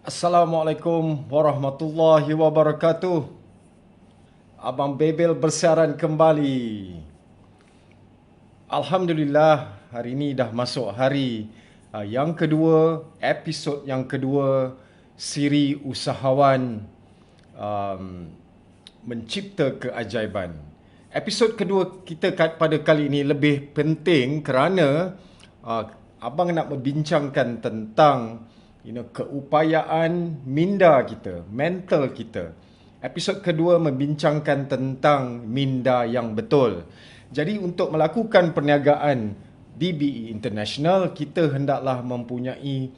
Assalamualaikum warahmatullahi wabarakatuh. Abang Bebel bersiaran kembali. Alhamdulillah, hari ini dah masuk hari yang kedua, episod yang kedua siri usahawan um, mencipta keajaiban. Episod kedua kita pada kali ini lebih penting kerana uh, abang nak membincangkan tentang keupayaan minda kita, mental kita. Episod kedua membincangkan tentang minda yang betul. Jadi untuk melakukan perniagaan di BE International, kita hendaklah mempunyai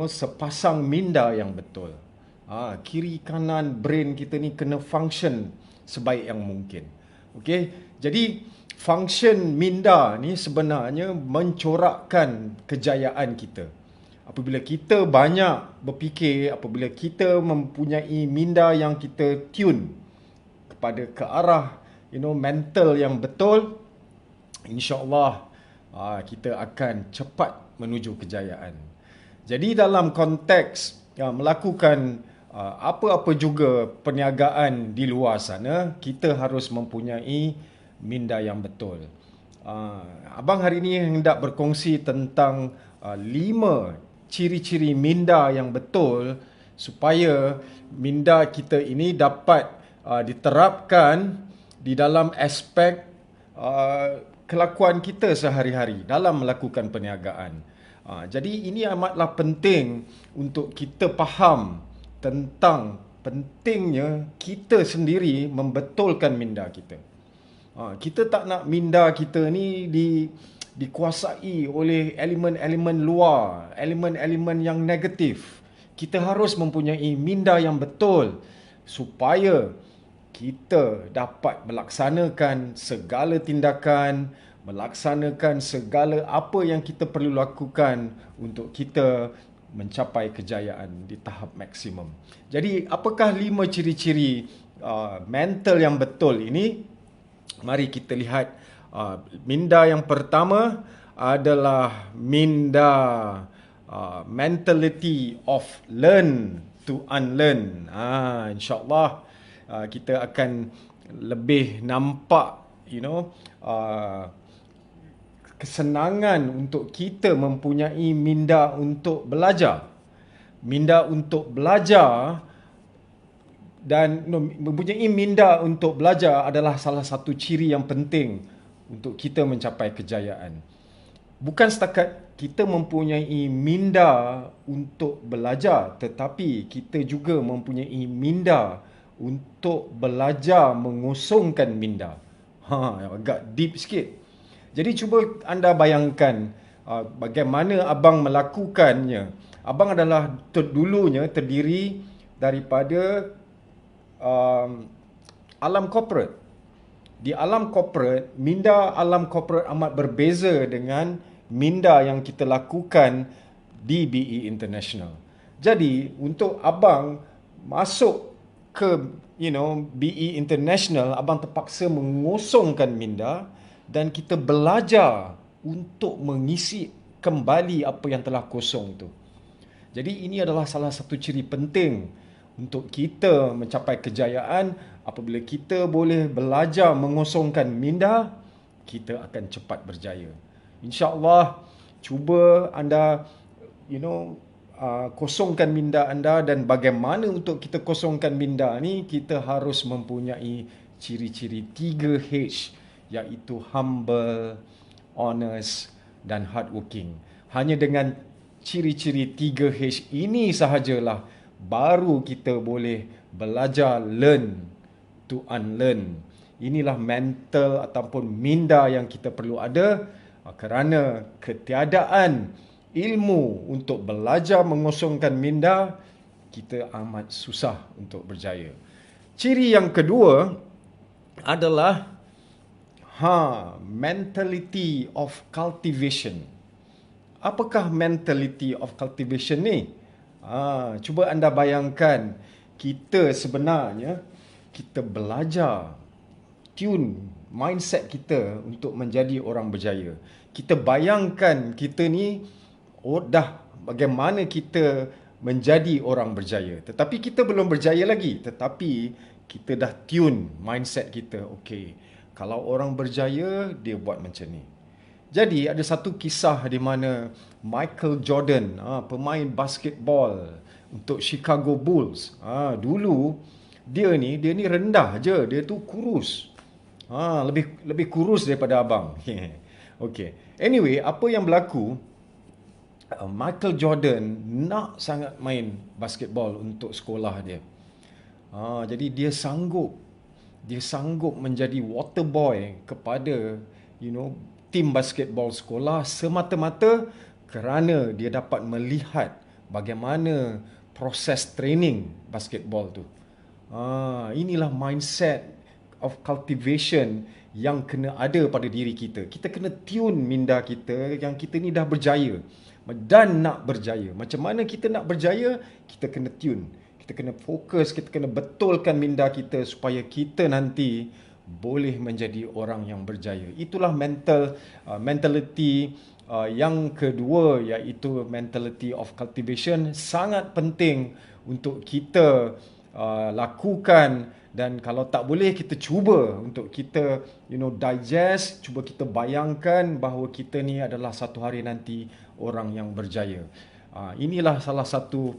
sepasang minda yang betul. Kiri kanan brain kita ni kena function sebaik yang mungkin. Okey, jadi function minda ni sebenarnya mencorakkan kejayaan kita. Apabila kita banyak berfikir, apabila kita mempunyai minda yang kita tune kepada ke arah mental yang betul, insya-Allah kita akan cepat menuju kejayaan. Jadi dalam konteks melakukan apa-apa juga perniagaan di luar sana, kita harus mempunyai minda yang betul. Abang hari ini hendak berkongsi tentang 5 ciri-ciri minda yang betul supaya minda kita ini dapat diterapkan di dalam aspek kelakuan kita sehari-hari dalam melakukan perniagaan. Jadi ini amatlah penting untuk kita faham tentang pentingnya kita sendiri membetulkan minda kita. Kita tak nak minda kita ni dikuasai oleh elemen-elemen luar, elemen-elemen yang negatif. Kita harus mempunyai minda yang betul supaya kita dapat melaksanakan segala tindakan, melaksanakan segala apa yang kita perlu lakukan untuk kita mencapai kejayaan di tahap maksimum. Jadi, apakah 5 ciri-ciri mental yang betul ini? Mari kita lihat. Minda yang pertama adalah minda mentality of learn to unlearn. InsyaAllah kita akan lebih nampak kesenangan untuk kita mempunyai minda untuk belajar. Minda untuk belajar dan mempunyai minda untuk belajar adalah salah satu ciri yang penting untuk kita mencapai kejayaan. Bukan setakat kita mempunyai minda untuk belajar, tetapi kita juga mempunyai minda untuk belajar mengosongkan minda. Agak deep sikit. Jadi cuba anda bayangkan bagaimana abang melakukannya. Abang adalah dulunya terdiri daripada alam corporate. Di alam corporate, minda alam corporate amat berbeza dengan minda yang kita lakukan di BE International. Jadi, untuk abang masuk ke BE International, abang terpaksa mengosongkan minda dan kita belajar untuk mengisi kembali apa yang telah kosong tu. Jadi, ini adalah salah satu ciri penting untuk kita mencapai kejayaan. Apabila kita boleh belajar mengosongkan minda, kita akan cepat berjaya. InsyaAllah, cuba anda kosongkan minda anda. Dan bagaimana untuk kita kosongkan minda ni, kita harus mempunyai ciri-ciri 3H, iaitu humble, honest dan hardworking. Hanya dengan ciri-ciri 3H ini sahajalah baru kita boleh belajar learn to unlearn. Inilah mental ataupun minda yang kita perlu ada, kerana ketiadaan ilmu untuk belajar mengosongkan minda, kita amat susah untuk berjaya. Ciri yang kedua adalah mentality of cultivation. Apakah mentality of cultivation ni? Cuba anda bayangkan, kita sebenarnya kita belajar tune mindset kita untuk menjadi orang berjaya. Kita bayangkan kita ni dah bagaimana kita menjadi orang berjaya. Tetapi kita belum berjaya lagi. Tetapi kita dah tune mindset kita. Okey, kalau orang berjaya, dia buat macam ni. Jadi ada satu kisah di mana Michael Jordan, pemain basketball untuk Chicago Bulls, dulu dia ni rendah je, dia tu kurus. Lebih kurus daripada abang. Okey. Anyway, apa yang berlaku? Michael Jordan nak sangat main basketball untuk sekolah dia. Jadi dia sanggup menjadi water boy kepada tim basketball sekolah semata-mata kerana dia dapat melihat bagaimana proses training basketball tu. Inilah mindset of cultivation yang kena ada pada diri kita. Kita kena tune minda kita yang kita ni dah berjaya dan nak berjaya. Macam mana kita nak berjaya? Kita kena tune. Kita kena fokus, kita kena betulkan minda kita supaya kita nanti boleh menjadi orang yang berjaya. Itulah mentality yang kedua, iaitu mentality of cultivation. Sangat penting untuk kita lakukan, dan kalau tak boleh kita cuba untuk kita digest, cuba kita bayangkan bahawa kita ni adalah satu hari nanti orang yang berjaya. Inilah salah satu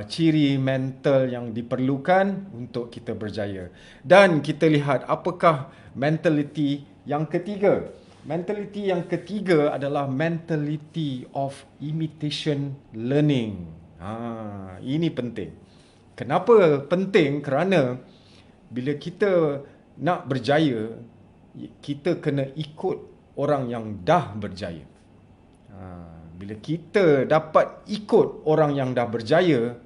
ciri mental yang diperlukan untuk kita berjaya. Dan kita lihat apakah mentality yang ketiga. Mentality yang ketiga adalah mentality of imitation learning. Ini penting. Kenapa penting? Kerana bila kita nak berjaya, kita kena ikut orang yang dah berjaya. Bila kita dapat ikut orang yang dah berjaya,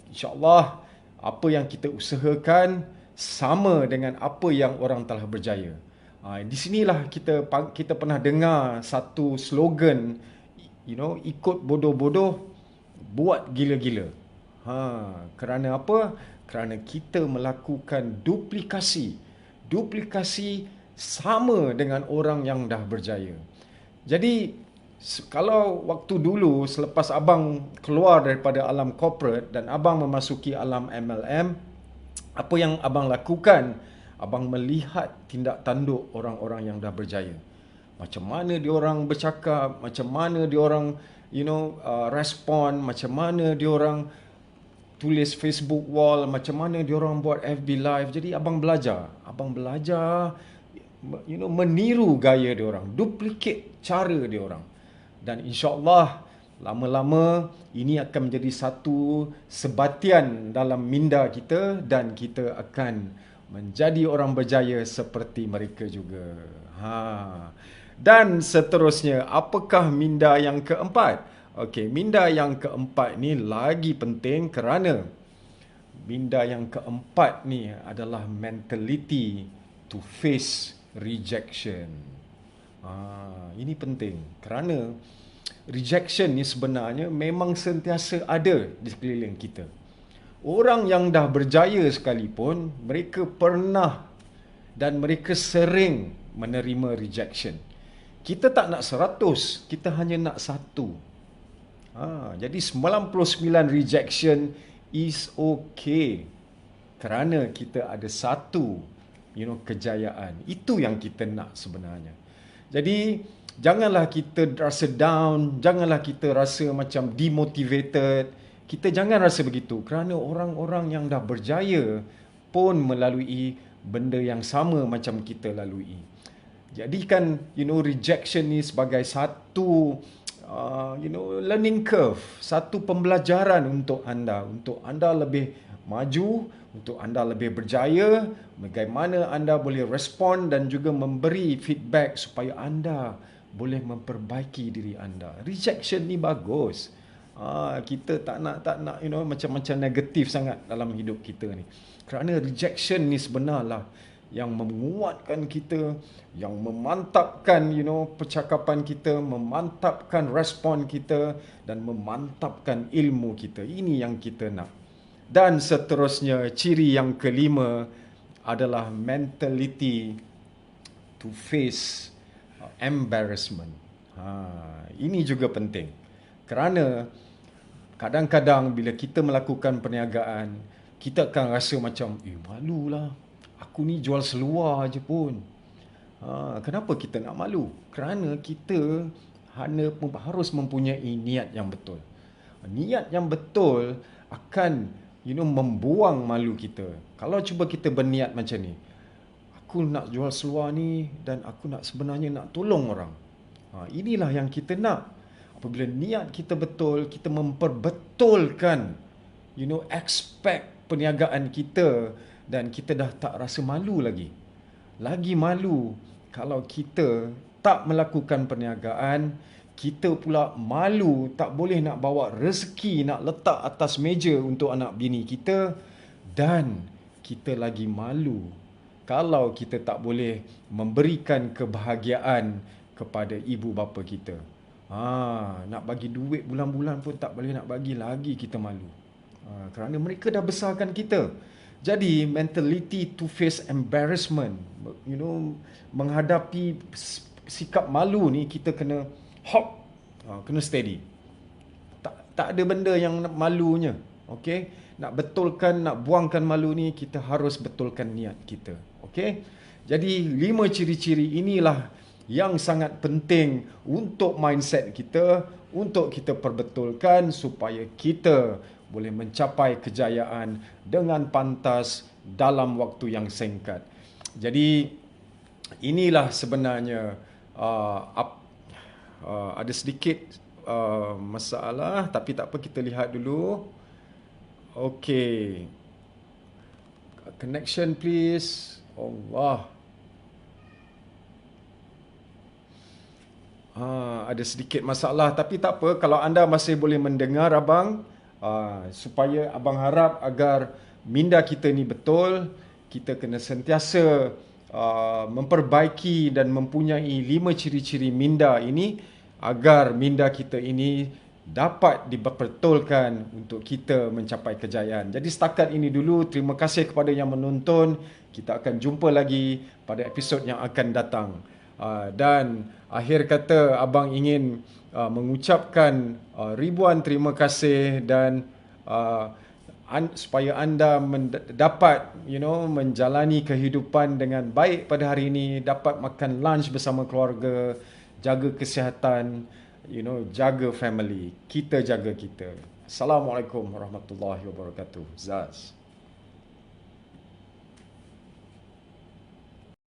insya-Allah apa yang kita usahakan sama dengan apa yang orang telah berjaya. Di sinilah kita pernah dengar satu slogan, ikut bodoh-bodoh, buat gila-gila. Kerana apa? Kerana kita melakukan duplikasi sama dengan orang yang dah berjaya. Jadi kalau waktu dulu selepas abang keluar daripada alam corporate dan abang memasuki alam MLM, apa yang abang lakukan? Abang melihat tindak tanduk orang-orang yang dah berjaya. Macam mana diorang bercakap, macam mana diorang respon, macam mana diorang tulis Facebook wall, macam mana diorang buat FB live. Jadi abang belajar meniru gaya diorang, duplicate cara diorang. Dan insya-Allah lama-lama ini akan menjadi satu sebatian dalam minda kita dan kita akan menjadi orang berjaya seperti mereka juga. Dan seterusnya, apakah minda yang keempat? Okey, minda yang keempat ni lagi penting kerana minda yang keempat ni adalah mentality to face rejection. Ini penting kerana rejection ni sebenarnya memang sentiasa ada di sekeliling kita. Orang yang dah berjaya sekalipun, mereka pernah dan mereka sering menerima rejection. Kita tak nak 100, kita hanya nak 1. Jadi 99 rejection is okay kerana kita ada satu kejayaan. Itu yang kita nak sebenarnya. Jadi janganlah kita rasa down, janganlah kita rasa macam demotivated. Kita jangan rasa begitu kerana orang-orang yang dah berjaya pun melalui benda yang sama macam kita lalui. Jadikan rejection ni sebagai satu learning curve, satu pembelajaran untuk anda lebih maju, untuk anda lebih berjaya, bagaimana anda boleh respon dan juga memberi feedback supaya anda boleh memperbaiki diri anda. Rejection ni bagus. Kita tak nak macam-macam negatif sangat dalam hidup kita ni. Kerana rejection ni sebenarnya yang menguatkan kita, yang memantapkan percakapan kita, memantapkan respon kita dan memantapkan ilmu kita. Ini yang kita nak. Dan seterusnya, ciri yang kelima adalah mentality to face embarrassment. Ini juga penting. Kerana kadang-kadang bila kita melakukan perniagaan, kita akan rasa macam, malulah. Aku ni jual seluar je pun. Kenapa kita nak malu? Kerana kita harus mempunyai niat yang betul. Niat yang betul akan membuang malu kita. Kalau cuba kita berniat macam ni, aku nak jual seluar ni dan aku sebenarnya nak tolong orang. Inilah yang kita nak. Apabila niat kita betul, kita memperbetulkan aspek perniagaan kita dan kita dah tak rasa malu lagi. Lagi malu kalau kita tak melakukan perniagaan, kita pula malu tak boleh nak bawa rezeki nak letak atas meja untuk anak bini kita, dan kita lagi malu kalau kita tak boleh memberikan kebahagiaan kepada ibu bapa kita. Nak bagi duit bulan-bulan pun tak boleh nak bagi, lagi kita malu. Kerana mereka dah besarkan kita. Jadi mentality to face embarrassment, menghadapi sikap malu ni, kita kena kena steady. Tak ada benda yang malunya. Okey, nak betulkan, nak buangkan malu ni, kita harus betulkan niat kita. Okey, jadi 5 ciri-ciri inilah yang sangat penting untuk mindset kita, untuk kita perbetulkan supaya kita boleh mencapai kejayaan dengan pantas dalam waktu yang singkat. Jadi inilah sebenarnya ada sedikit masalah, tapi tak apa, kita lihat dulu. Okey. Connection please. Allah. Ada sedikit masalah, tapi tak apa. Kalau anda masih boleh mendengar abang, supaya abang harap agar minda kita ni betul, kita kena sentiasa memperbaiki dan mempunyai 5 ciri-ciri minda ini agar minda kita ini dapat dibetulkan untuk kita mencapai kejayaan. Jadi setakat ini dulu. Terima kasih kepada yang menonton. Kita akan jumpa lagi pada episod yang akan datang. Dan akhir kata, abang ingin mengucapkan ribuan terima kasih dan supaya anda dapat menjalani kehidupan dengan baik pada hari ini, dapat makan lunch bersama keluarga, jaga kesihatan, jaga family. Kita jaga kita. Assalamualaikum warahmatullahi wabarakatuh. Zaz.